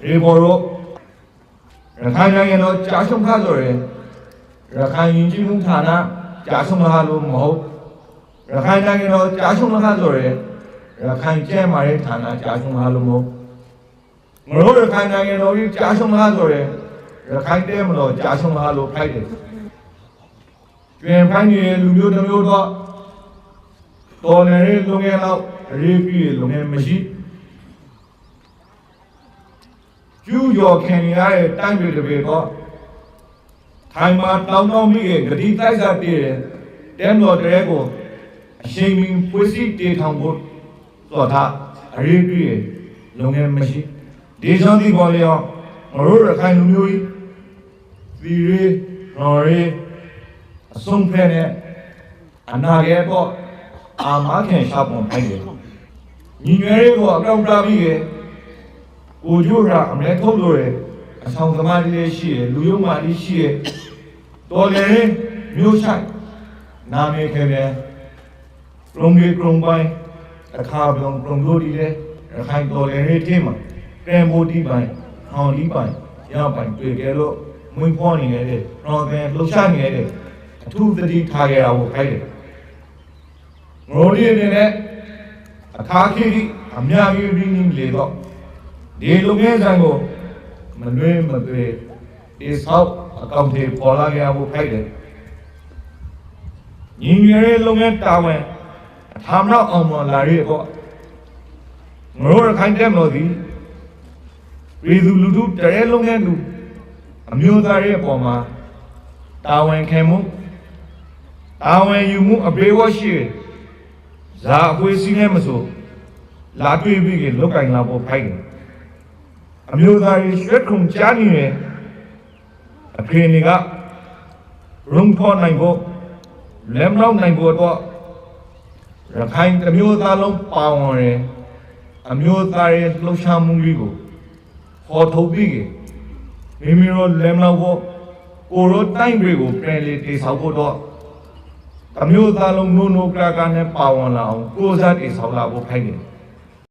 ရေဘော်တို့ရခိုင်နိုင်ငံတော်ကြာရှုံးခါဆိုရင်ရခိုင်ယဉ်ကျေးမှုဌာနကြာရှုံးခါလို့မဟုတ်ရခိုင်နိုင်ငံတော်ကြာရှုံးခါဆိုရင်ရခိုင်ကျဲမာရေးဌာနကြာရှုံးခါလို့မဟုတ်ငါတို့ရခိုင်နိုင်ငံတော်ကြီးကြာရှုံးခါဆိုရင်ရခိုင်တဲမတော်ကြာရှုံးခါလို့ဖိုက်တယ်ကျွင်ဖိုင်းနေလူမျိုးတစ်မျိုးတော့တော်နေတဲ့လူငယ်လောက်အရေးကြီးလူငယ်မရှိကျူးကျော်ခင်ရတဲ့တိုင်းပြည်တွေတော့ထိုင်မှာတောင်းတောင်းပြီးဂတိတိုက်စားတည်တယ်တဲမတော်တဲကိုအရှိန်မင်းပွေးစီတေထောင်ဖို့တော့ဒါအရေးကြီးလူငယ်မရှိဒီကြောင့်ဒီပေါ်လျော်ငါတို့ရခိုင်လူမျိုးကြီးသီရေရော်ရေအဆုံးဖဲနဲ့အနာဂတ်တော့အာမခင်ရှားပုံထိုက်တယ်ညီငယ်တွေကိုအကောင့်ပြပြီးကိုကျိုးရာအမဲထုတ်လို့ရအဆောင်သမားလေးရှိရလူယုံမာလေးရှိရတော်လည်းမျိုးဆိုင်နာမည်ခဲတယ်ရုံးကြီးကရုံးပိုင်းအခါပြုံးပြုံးလို့ဒီလေရခိုင်တော်လည်းထဲမှာကဲမိုတီပိုင်းဟောင်းဒီပိုင်းရောက်ပိုင်းတွေ့ကြလို့မွေးဖွားနေတယ်တော့တယ်လှုပ်ရှားနေတယ်အထူးသတိထားကြတာကိုခိုင်းတယ်ငိုလေးနေနဲ့အခါခီအများကြီးရင်းနှီးလေတော့ဒီလူငယ်ဆိုင်ကိုမလွဲမသွေဒီဆောက်အကောင့်တွေပေါ်လာကြဖို့ခိုင်းတယ်ညီငယ်လူငယ်တာဝန်အထာမတော့အောင်မလာရဲပေါ့ငိုရခိုင်တဲ့မလို့ဒီပြည်သူလူထုတရဲလူငယ်လူအမျိုးသားရဲ့အပေါ်မှာတာဝန်ခံမှုတာဝန်ယူမှုအပြေဝရှိဇာအပွေးစည်းနေမဆိုလာတွေ့ပြီးကလောက်ကင်လာဖို့ဖိုက်တယ်အမျိုးသားရဲ့ရွှေခုံချားနေတယ်အဖေနေကရုံဖော်နိုင်ဖို့လက်မလောက်နိုင်ဖို့တော့ရခိုင်အမျိုးသားလုံးပါဝင်တယ်အမျိုးသားရဲ့လှုပ်ရှားမှုလေးကိုခေါ်ထုတ်ပြီးမိမိတို့လက်မလောက်ဖို့ကိုရိုတိုင်းတွေကိုပြန်လေတေဆောက်ဖို့တော့အမျိုးသားလုံးနိုးနိုးကကနဲ့ပါဝင်လာအောင်ကိုယ်စားတေဆောက်လာဖို့ဖိုက်တယ်